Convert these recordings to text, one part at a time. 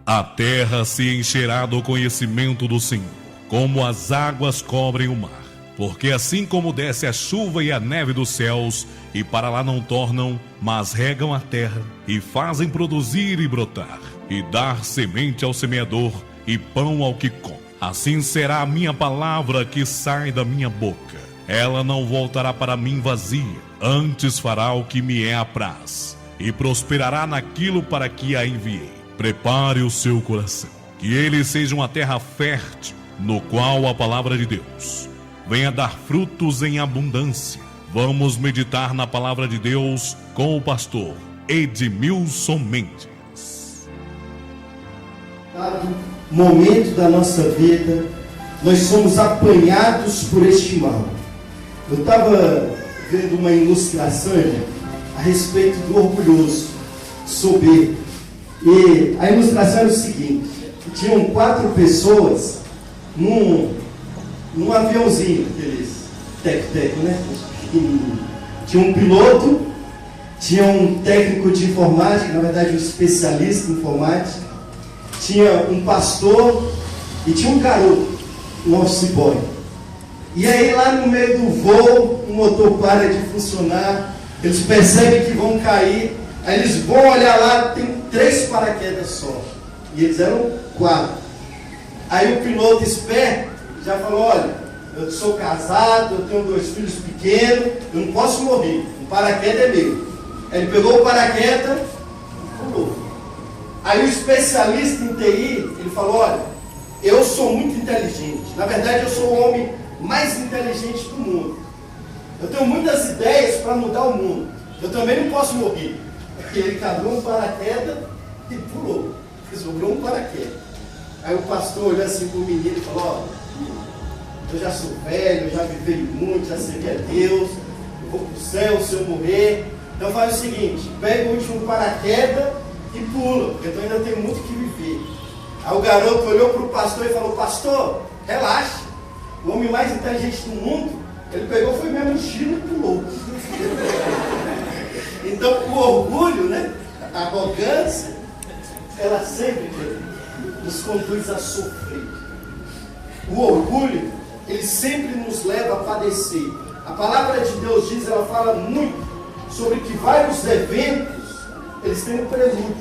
A terra se encherá do conhecimento do Senhor, como as águas cobrem o mar. Porque assim como desce a chuva e a neve dos céus, e para lá não tornam, mas regam a terra, e fazem produzir e brotar, e dar semente ao semeador, e pão ao que come. Assim será a minha palavra que sai da minha boca. Ela não voltará para mim vazia, antes fará o que me é apraz, e prosperará naquilo para que a enviei. Prepare o seu coração, que ele seja uma terra fértil, no qual a palavra de Deus venha dar frutos em abundância. Vamos meditar na palavra de Deus com o pastor Edmilson Mendes. Dado momento da nossa vida, nós somos apanhados por este mal. Eu estava vendo uma ilustração a respeito do orgulhoso, soberbo. E a ilustração era o seguinte: tinham 4 pessoas num aviãozinho, aqueles tec-tec, né? Tinha um piloto, tinha um técnico de informática, na verdade um especialista em informática, tinha um pastor e tinha um garoto, um office boy. E aí lá no meio do voo, o motor para de funcionar, eles percebem que vão cair, aí eles vão olhar lá, tem 3 paraquedas só, e eles eram 4. Aí o piloto esperto já falou: olha, eu sou casado, eu tenho 2 filhos pequenos, eu não posso morrer, o paraquedas é meu. Aí ele pegou o paraquedas e pulou. Aí o especialista em TI, ele falou: olha, eu sou muito inteligente, na verdade eu sou o homem mais inteligente do mundo, eu tenho muitas ideias para mudar o mundo, eu também não posso morrer. E ele cavou um paraquedas e pulou, sobrou um paraquedas. Aí o pastor olhou assim para o menino e falou: ó, eu já sou velho, eu já vivei muito, já servi a Deus, eu vou para o céu se eu morrer. Então faz o seguinte, pega o último paraquedas e pula, porque eu ainda tenho muito que viver. Aí o garoto olhou para o pastor e falou: pastor, relaxa, o homem mais inteligente do mundo, ele pegou, foi mesmo no estilo e pulou. Então o orgulho, né, a arrogância, ela sempre nos conduz a sofrer. O orgulho, ele sempre nos leva a padecer. A palavra de Deus diz, ela fala muito sobre que vários eventos, eles têm um prelúdio.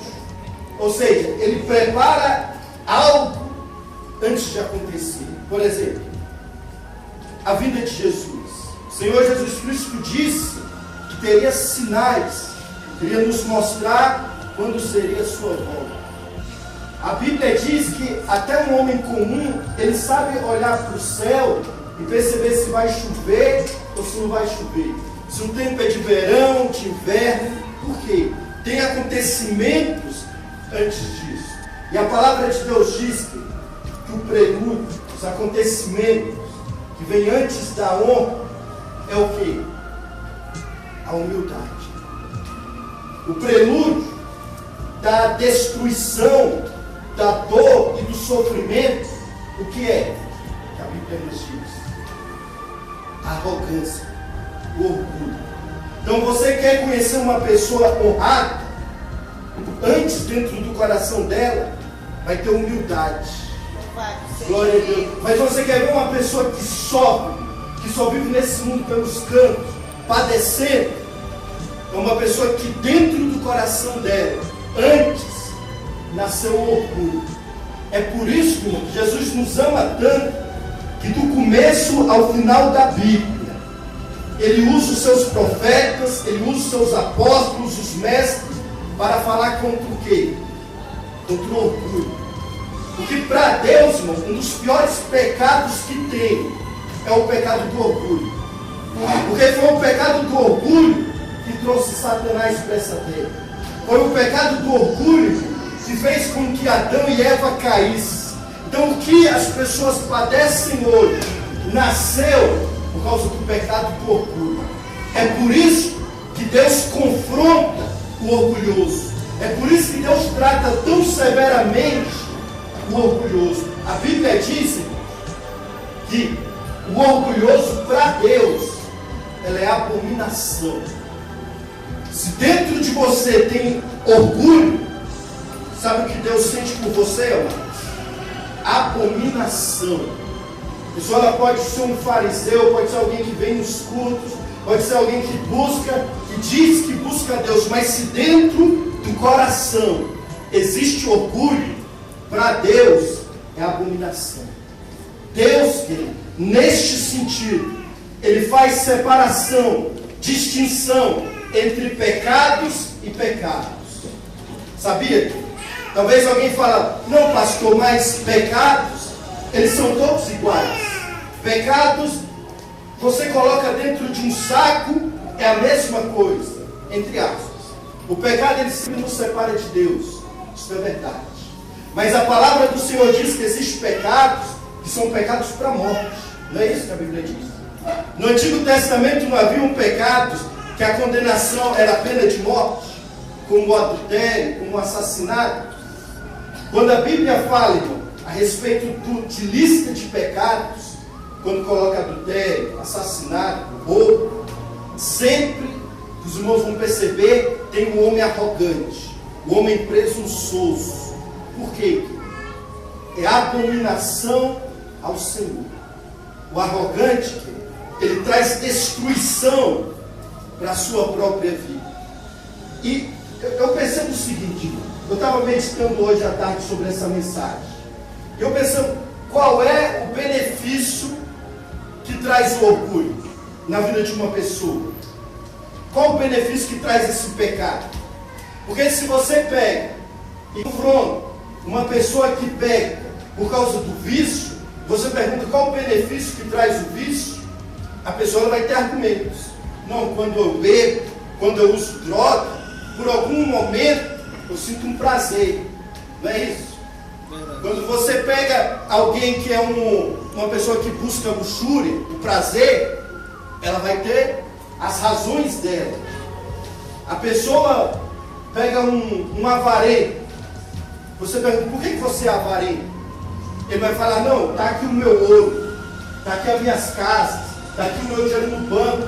Ou seja, ele prepara algo antes de acontecer. Por exemplo, a vinda de Jesus. O Senhor Jesus Cristo disse que teria sinais, queria nos mostrar quando seria a sua volta. A Bíblia diz que até um homem comum, ele sabe olhar para o céu e perceber se vai chover ou se não vai chover. Se o tempo é de verão, de inverno. Por quê? Tem acontecimentos antes disso. E a palavra de Deus diz que o prelúdio, os acontecimentos que vêm antes da honra, é o quê? A humildade. O prelúdio da destruição, da dor e do sofrimento, o que é? Que a Bíblia nos diz: a arrogância, o orgulho. Então você quer conhecer uma pessoa honrada? Antes, dentro do coração dela, vai ter humildade. Glória a Deus. Mas você quer ver uma pessoa que sofre, que só vive nesse mundo pelos cantos, padecendo? É uma pessoa que dentro do coração dela, antes, nasceu o orgulho. É por isso, irmão, que Jesus nos ama tanto, que do começo ao final da Bíblia, ele usa os seus profetas, ele usa os seus apóstolos, os mestres, para falar contra o quê? Contra o orgulho. Porque para Deus, irmão, um dos piores pecados que tem é o pecado do orgulho. Porque foi o pecado do orgulho que trouxe Satanás para essa terra. Foi o pecado do orgulho que fez com que Adão e Eva caíssem. Então o que as pessoas padecem hoje nasceu por causa do pecado do orgulho. É por isso que Deus confronta o orgulhoso. É por isso que Deus trata tão severamente o orgulhoso. A Bíblia diz que o orgulhoso para Deus, ela é abominação. Se dentro de você tem orgulho, Sabe o que Deus sente por você, amados? Abominação. A pessoa ela pode ser um fariseu, pode ser alguém que vem nos cultos, pode ser alguém que busca, que diz que busca Deus, mas se dentro do coração existe orgulho, para Deus é abominação. Deus, querido, neste sentido, Ele faz separação, distinção entre pecados e pecados. Sabia? Talvez alguém fale, não pastor, mas pecados, eles são todos iguais. Pecados, você coloca dentro de um saco, é a mesma coisa, entre aspas. O pecado, ele sempre nos separa de Deus, isso é verdade. Mas a palavra do Senhor diz que existem pecados, que são pecados para a morte. Não é isso que a Bíblia diz? No Antigo Testamento não haviam pecados que a condenação era a pena de morte, como o adultério, como o assassinato. Quando a Bíblia fala, irmão, a respeito de lista de pecados, quando coloca adultério, assassinato, roubo, sempre, os irmãos vão perceber, tem um homem arrogante, o homem presunçoso. Por quê? É abominação ao Senhor. O arrogante, ele traz destruição para a sua própria vida. E eu percebo o seguinte, eu estava meditando hoje à tarde sobre essa mensagem. E eu pensando, qual é o benefício que traz o orgulho na vida de uma pessoa? Qual o benefício que traz esse pecado? Porque se você pega e confronta uma pessoa que peca por causa do vício, você pergunta qual o benefício que traz o vício, a pessoa vai ter argumentos. Não, quando eu bebo, quando eu uso droga, por algum momento eu sinto um prazer. Não é isso? Quando você pega alguém que é uma pessoa que busca luxúria, o prazer, ela vai ter as razões dela. A pessoa pega um avarento. Você pergunta, por que você é avarento? Ele vai falar, não, está aqui o meu ouro, está aqui as minhas casas, está aqui o meu dinheiro no banco,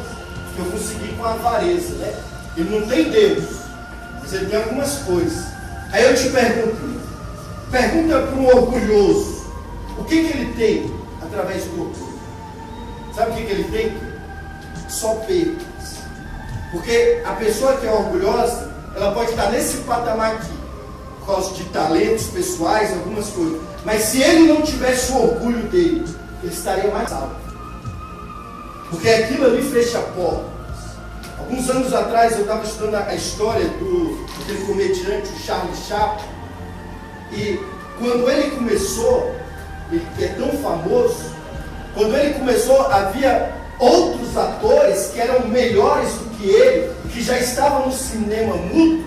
que eu consegui com a avareza, né? Ele não tem Deus, mas ele tem algumas coisas. Aí eu te pergunto, pergunta para um orgulhoso, o que ele tem através do orgulho? Sabe o que ele tem? Só perdas. Porque a pessoa que é orgulhosa, ela pode estar nesse patamar aqui, por causa de talentos pessoais, algumas coisas. Mas se ele não tivesse o orgulho dele, ele estaria mais alto. Porque aquilo ali fecha portas. Alguns anos atrás eu estava estudando a história daquele comediante, o Charlie Chaplin. E quando ele começou, ele que é tão famoso, quando ele começou, havia outros atores que eram melhores do que ele, que já estavam no cinema mudo,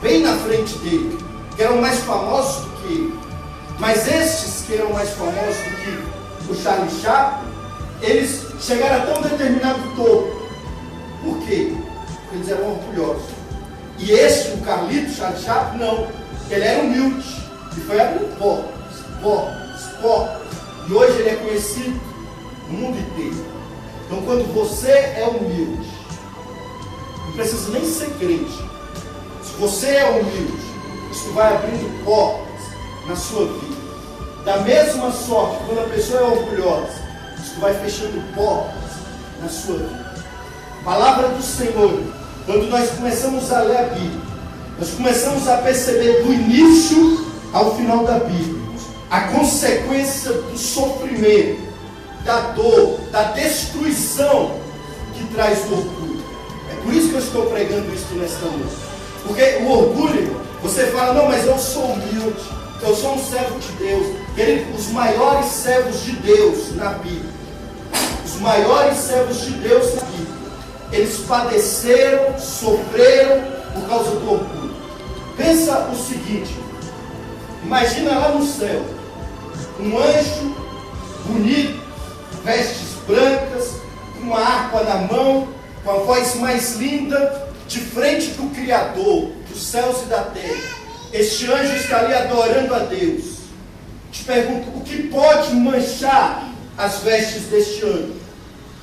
bem na frente dele, que eram mais famosos do que ele. Mas estes que eram mais famosos do que o Charlie Chaplin, eles chegaram a tão determinado topo. Por quê? Porque eles eram orgulhosos. E este, o Carlito, Charlie Chaplin, não. Ele era humilde. E foi abrindo portas. E hoje ele é conhecido no mundo inteiro. Então quando você é humilde, não precisa nem ser crente. Se você é humilde, isso vai abrindo portas na sua vida. Da mesma sorte, quando a pessoa é orgulhosa, isso vai fechando portas na sua vida. Palavra do Senhor, quando nós começamos a ler a Bíblia, nós começamos a perceber do início ao final da Bíblia a consequência do sofrimento, da dor, da destruição que traz o orgulho. É por isso que eu estou pregando isso nesta noite. Porque o orgulho, você fala, não, mas eu sou humilde, eu sou um servo de Deus. Os maiores servos de Deus na Bíblia, os maiores servos de Deus na Bíblia, eles padeceram, sofreram por causa do orgulho. Pensa o seguinte, imagina lá no céu, um anjo bonito, vestes brancas, com uma harpa na mão, com a voz mais linda, de frente do Criador dos céus e da terra. Este anjo está ali adorando a Deus. Te pergunto, o que pode manchar as vestes deste anjo?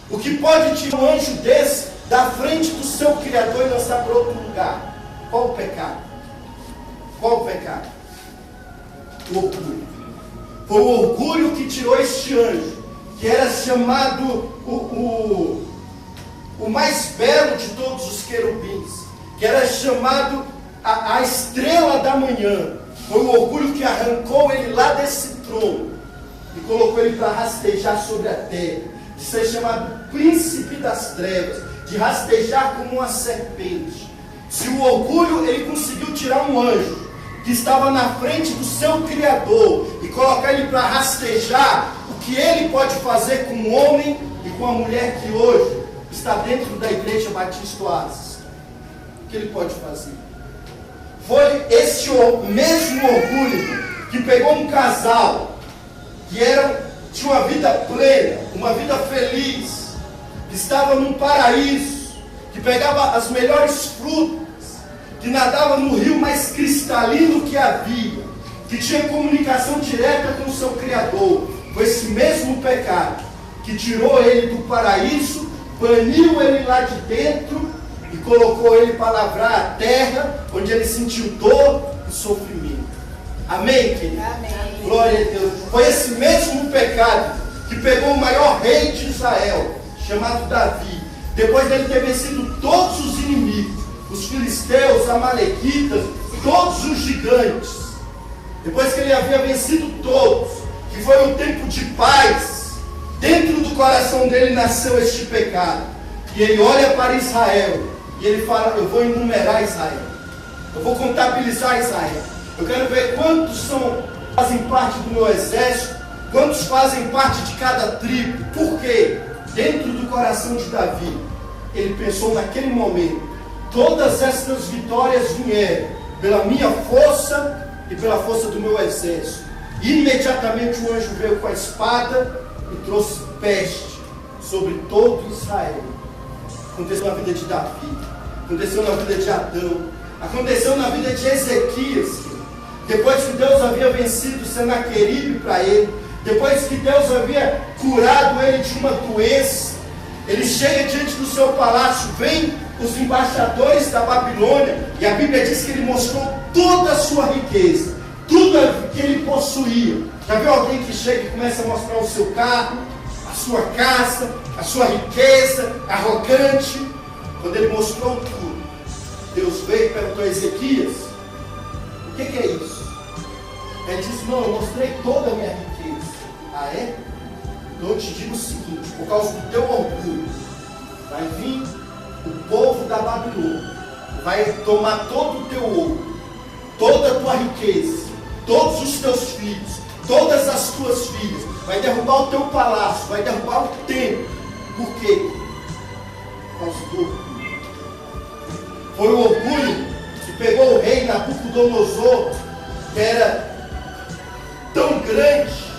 O que pode tirar um anjo desse da frente do seu Criador e lançar para outro lugar? Qual o pecado? Qual o pecado? O orgulho. Foi o orgulho que tirou este anjo, que era chamado o mais belo de todos os querubins, que era chamado a estrela da manhã. Foi o orgulho que arrancou ele lá desse trono e colocou ele para rastejar sobre a terra, de ser chamado príncipe das trevas, de rastejar como uma serpente. Se o orgulho ele conseguiu tirar um anjo que estava na frente do seu Criador e colocar ele para rastejar, o que ele pode fazer com um homem e com a mulher que hoje está dentro da Igreja Batista Oásis? O que ele pode fazer? Foi este mesmo orgulho que pegou um casal que tinha uma vida plena, uma vida feliz, que estava num paraíso, que pegava as melhores frutas, que nadava no rio mais cristalino que havia, que tinha comunicação direta com o seu Criador. Foi esse mesmo pecado que tirou ele do paraíso, baniu ele lá de dentro e colocou ele para lavrar a terra, onde ele sentiu dor e sofrimento. Amém, querido? Amém. Glória a Deus. Foi esse mesmo pecado que pegou o maior rei de Israel, chamado Davi, depois dele ter vencido todos os inimigos, os filisteus, amalequitas, todos os gigantes. Depois que ele havia vencido todos, que foi um tempo de paz, dentro do coração dele nasceu este pecado. E ele olha para Israel e ele fala: eu vou enumerar Israel, eu vou contabilizar Israel, eu quero ver quantos fazem parte do meu exército, quantos fazem parte de cada tribo. Por quê? Dentro do coração de Davi, ele pensou naquele momento: todas estas vitórias vieram pela minha força e pela força do meu exército. Imediatamente o anjo veio com a espada e trouxe peste sobre todo Israel. Aconteceu na vida de Davi, aconteceu na vida de Adão, aconteceu na vida de Ezequias. Depois que Deus havia vencido Senaqueribe para ele, depois que Deus havia curado ele de uma doença, ele chega diante do seu palácio, vem os embaixadores da Babilônia, e a Bíblia diz que ele mostrou toda a sua riqueza, tudo que ele possuía. Já viu alguém que chega e começa a mostrar o seu carro, a sua casa, a sua riqueza, arrogante? Quando ele mostrou tudo, Deus veio e perguntou a Ezequias: o que é isso? Ele disse: não, eu mostrei toda a minha riqueza. Ah, é? Então eu te digo o seguinte: por causa do teu orgulho, vai vir o povo da Babilônia, vai tomar todo o teu ouro, toda a tua riqueza, todos os teus filhos, todas as tuas filhas, vai derrubar o teu palácio, vai derrubar o templo. Por quê? Por causa do orgulho. Foi o orgulho que pegou o rei Nabucodonosor, que era tão grande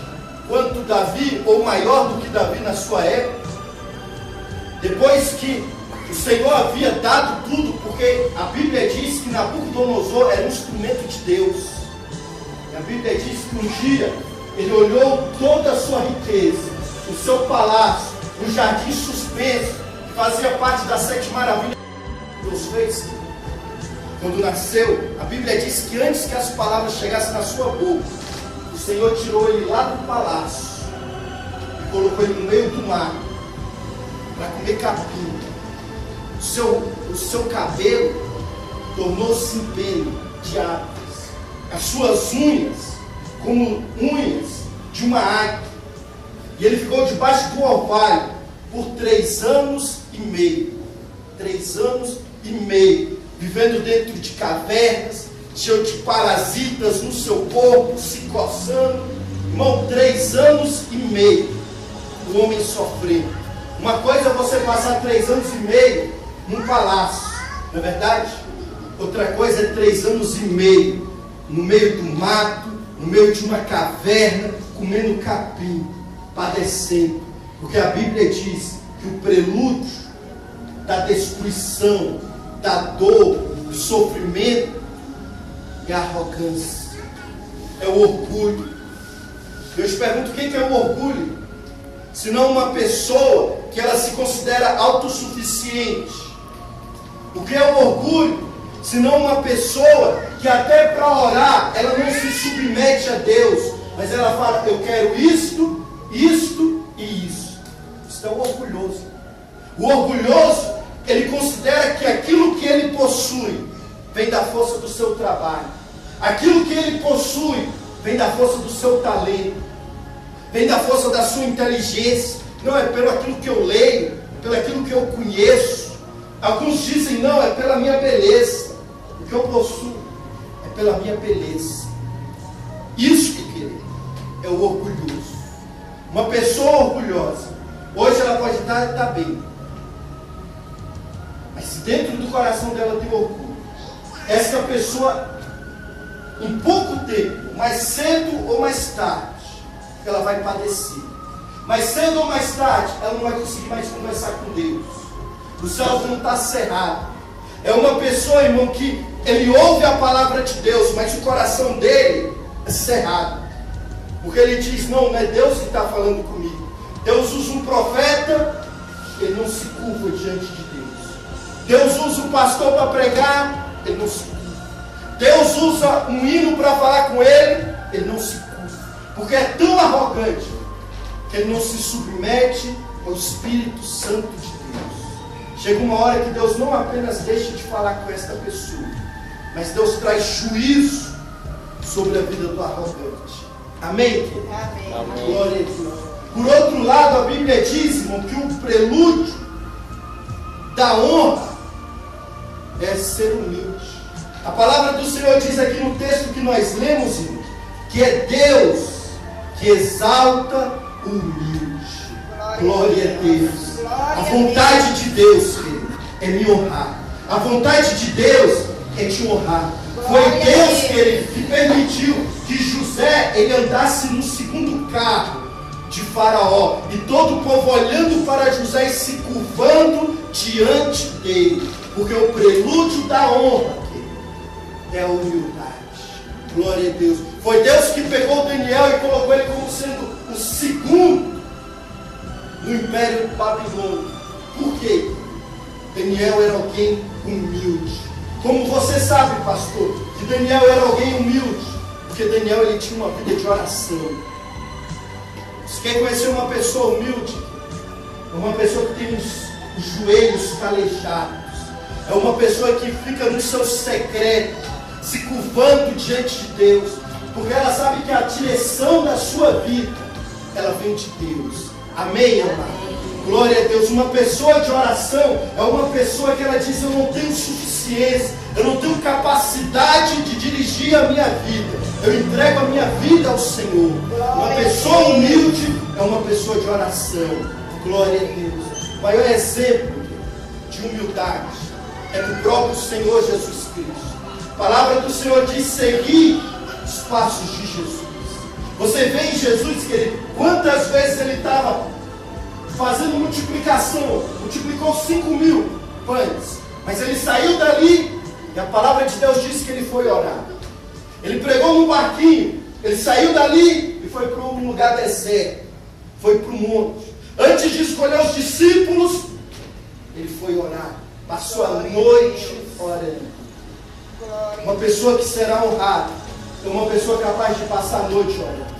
quanto Davi, ou maior do que Davi na sua época. Depois que o Senhor havia dado tudo, porque a Bíblia diz que Nabucodonosor era um instrumento de Deus. E a Bíblia diz que um dia ele olhou toda a sua riqueza, o seu palácio, o jardim suspenso, que fazia parte das 7 maravilhas que Deus fez. Quando nasceu, a Bíblia diz que antes que as palavras chegassem na sua boca, o Senhor tirou ele lá do palácio e colocou ele no meio do mar para comer capim. O seu cabelo tornou-se em pelo de aves, as suas unhas como unhas de uma águia. E ele ficou debaixo do orvalho por 3 anos e meio. 3 anos e meio, vivendo dentro de cavernas, cheio de parasitas no seu corpo, se coçando. Irmão, 3 anos e meio, o homem sofrendo. Uma coisa é você passar 3 anos e meio num palácio, não é verdade? Outra coisa é 3 anos e meio no meio do mato, no meio de uma caverna, comendo capim, padecendo. Porque a Bíblia diz que o prelúdio da destruição, da dor, do sofrimento é a arrogância, é o orgulho. Eu te pergunto: o que é o orgulho? Senão uma pessoa que ela se considera autossuficiente. O que é o orgulho? Senão uma pessoa que até para orar ela não se submete a Deus, mas ela fala: eu quero isto, isto e isso. Isso é o orgulhoso. O orgulhoso, ele considera que aquilo que ele possui vem da força do seu trabalho. Aquilo que ele possui vem da força do seu talento, vem da força da sua inteligência. Não é pelo aquilo que eu leio, pelo aquilo que eu conheço. Alguns dizem: não, é pela minha beleza. O que eu possuo é pela minha beleza. Isso que querer é o orgulhoso. Uma pessoa orgulhosa, hoje ela pode estar bem, mas se dentro do coração dela tem orgulho, essa pessoa, em pouco tempo, mais cedo ou mais tarde, ela vai padecer. Mais cedo ou mais tarde, ela não vai conseguir mais conversar com Deus. O céu não está cerrado. É uma pessoa, irmão, que ele ouve a palavra de Deus, mas o coração dele é cerrado. Porque ele diz: não é Deus que está falando comigo. Deus usa um profeta, ele não se curva diante de Deus. Deus usa um pastor para pregar, ele não se curva. Deus usa um hino para falar com ele não se curva. Porque é tão arrogante que ele não se submete ao Espírito Santo de Deus. Chega uma hora que Deus não apenas deixa de falar com esta pessoa, mas Deus traz juízo sobre a vida do arrogante. Amém? Amém. Glória a Deus. Por outro lado, a Bíblia diz, irmão, que o prelúdio da honra é ser humilde. A palavra do Senhor diz aqui no texto que nós lemos, irmão, que é Deus que exalta o humilde. Glória a Deus. A vontade de Deus, querido, é me honrar. A vontade de Deus é te honrar. Foi Deus, querido, que permitiu que José ele andasse no segundo carro de Faraó, e todo o povo olhando para José e se curvando diante dele, porque o prelúdio da honra, querido, é a humildade. Glória a Deus. Foi Deus que pegou Daniel e colocou ele como sendo o segundo no Império Babilônico. Por quê? Daniel era alguém humilde. Como você sabe, pastor, que Daniel era alguém humilde? Porque Daniel ele tinha uma vida de oração. Você quer conhecer uma pessoa humilde? É uma pessoa que tem os joelhos calejados. É uma pessoa que fica no seu secreto, se curvando diante de Deus, porque ela sabe que a direção da sua vida, ela vem de Deus. Amém, amado? Glória a Deus. Uma pessoa de oração é uma pessoa que ela diz: eu não tenho suficiência, eu não tenho capacidade de dirigir a minha vida, eu entrego a minha vida ao Senhor. Uma pessoa humilde é uma pessoa de oração. Glória a Deus. O maior exemplo de humildade é do próprio Senhor Jesus Cristo. A palavra do Senhor diz: seguir os passos de Jesus. Você vê em Jesus, querido, quantas vezes ele estava fazendo multiplicação, multiplicou 5.000 pães, mas ele saiu dali e a palavra de Deus diz que ele foi orar. Ele pregou num barquinho, ele saiu dali e foi para um lugar deserto, foi para o monte. Antes de escolher os discípulos, ele foi orar, passou a noite orando. Uma pessoa que será honrada é uma pessoa capaz de passar a noite orando.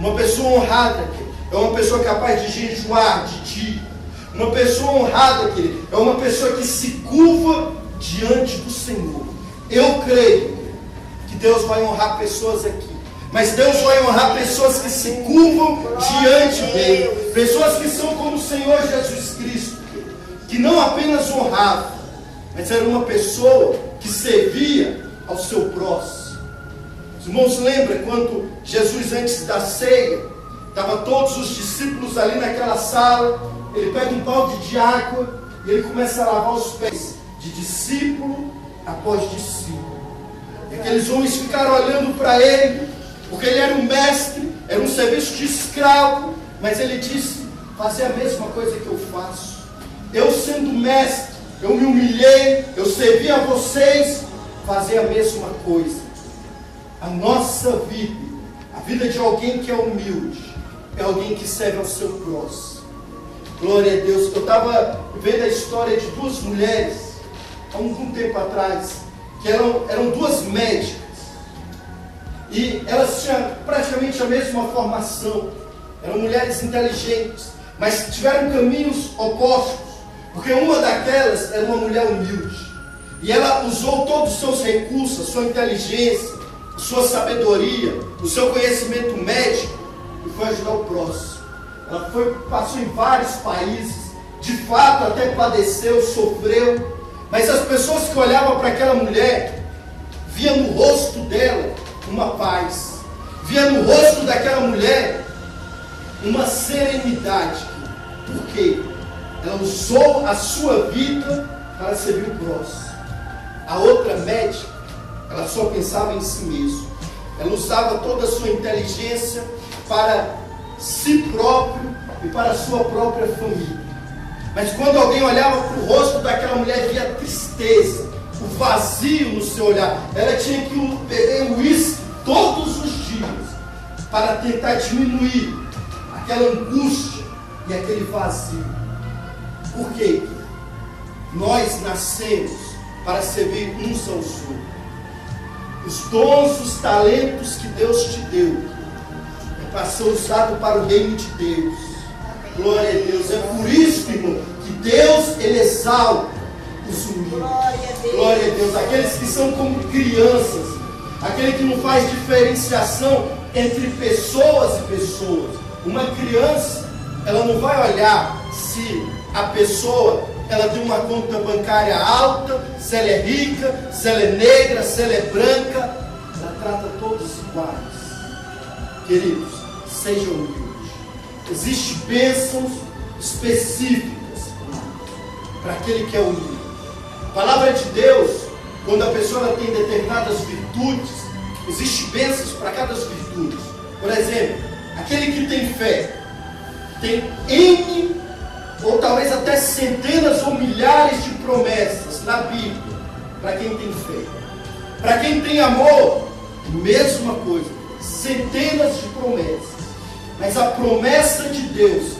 Uma pessoa honrada é uma pessoa capaz de jejuar de dia. Uma pessoa honrada, querido, é uma pessoa que se curva diante do Senhor. Eu creio que Deus vai honrar pessoas aqui, mas Deus vai honrar pessoas que se curvam diante dele. Pessoas que são como o Senhor Jesus Cristo, que não apenas honrava, mas era uma pessoa que servia ao seu próximo. Os irmãos lembram quando Jesus, antes da ceia, estavam todos os discípulos ali naquela sala, ele pega um balde de água e ele começa a lavar os pés de discípulo após discípulo. E aqueles homens ficaram olhando para ele, porque ele era um mestre, era um serviço de escravo, mas ele disse: fazer a mesma coisa que eu faço. Eu sendo mestre, eu me humilhei, eu servi a vocês, fazer a mesma coisa. A nossa vida, a vida de alguém que é humilde, é alguém que serve ao seu próximo. Glória a Deus. Eu estava vendo a história de duas mulheres, há algum tempo atrás, que eram duas médicas. E elas tinham praticamente a mesma formação. Eram mulheres inteligentes, mas tiveram caminhos opostos. Porque uma daquelas era uma mulher humilde. E ela usou todos os seus recursos, a sua inteligência, a sua sabedoria, o seu conhecimento médico, e foi ajudar o próximo. Ela passou em vários países, de fato até padeceu, sofreu. Mas as pessoas que olhavam para aquela mulher, via no rosto dela uma paz, via no rosto daquela mulher uma serenidade. Por quê? Ela usou a sua vida para servir o próximo. A outra médica, ela só pensava em si mesma. Ela usava toda a sua inteligência para si próprio e para a sua própria família. Mas quando alguém olhava para o rosto daquela mulher, via a tristeza, o vazio no seu olhar. Ela tinha que beber uísque todos os dias para tentar diminuir aquela angústia e aquele vazio. Por quê? Nós nascemos para servir uns aos outros. Os dons, os talentos que Deus te deu é para ser usado para o reino de Deus. Glória a Deus. É por isso, irmão, que Deus, Ele exalta os humildes. Glória a Deus. Aqueles que são como crianças. Aquele que não faz diferenciação entre pessoas e pessoas. Uma criança, ela não vai olhar se a pessoa, ela tem uma conta bancária alta, se ela é rica, se ela é negra, se ela é branca. Ela trata todos iguais. Queridos, sejam humildes. Existem bênçãos específicas para aquele que é humilde. A palavra de Deus, quando a pessoa ela tem determinadas virtudes, existem bênçãos para cada virtude. Por exemplo, aquele que tem fé, tem N, ou talvez até centenas ou milhares de promessas na Bíblia, para quem tem fé. Para quem tem amor, mesma coisa, centenas de promessas. Mas a promessa de Deus,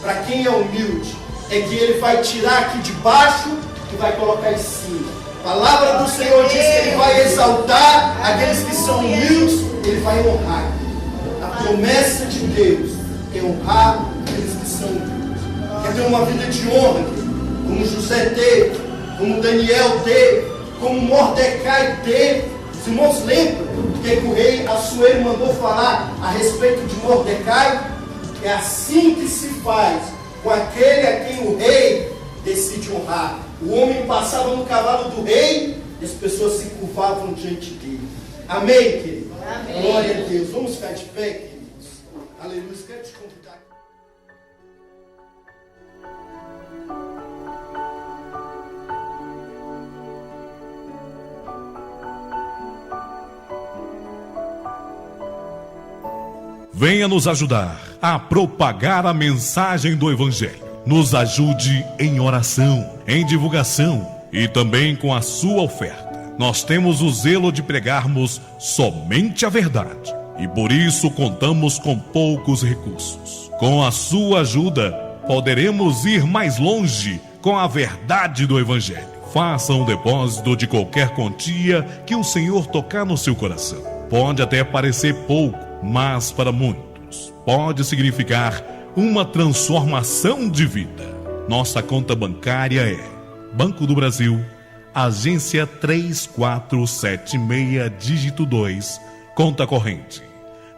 para quem é humilde, é que Ele vai tirar aqui de baixo e vai colocar em cima. A palavra do Senhor diz que Ele vai exaltar aqueles que são humildes, Ele vai honrar. A promessa de Deus é honrar aqueles que são humildes. Quer ter uma vida de honra, como José teve, como Daniel teve, como Mordecai teve. Os irmãos lembram que o rei Assuero mandou falar a respeito de Mordecai? É assim que se faz com aquele a quem o rei decide honrar. O homem passava no cavalo do rei e as pessoas se curvavam diante dele. Amém, querido? Amém. Glória a Deus. Vamos ficar de pé, queridos. Aleluia. Quero te convidar. Venha nos ajudar a propagar a mensagem do Evangelho. Nos ajude em oração, em divulgação e também com a sua oferta. Nós temos o zelo de pregarmos somente a verdade e por isso contamos com poucos recursos. Com a sua ajuda, poderemos ir mais longe com a verdade do Evangelho. Faça um depósito de qualquer quantia que o Senhor tocar no seu coração. Pode até parecer pouco, mas para muitos pode significar uma transformação de vida. Nossa conta bancária é Banco do Brasil, agência 3476, dígito 2, conta corrente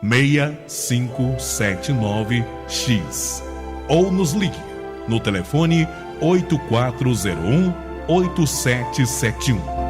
6579X. Ou nos ligue no telefone 8401-8771.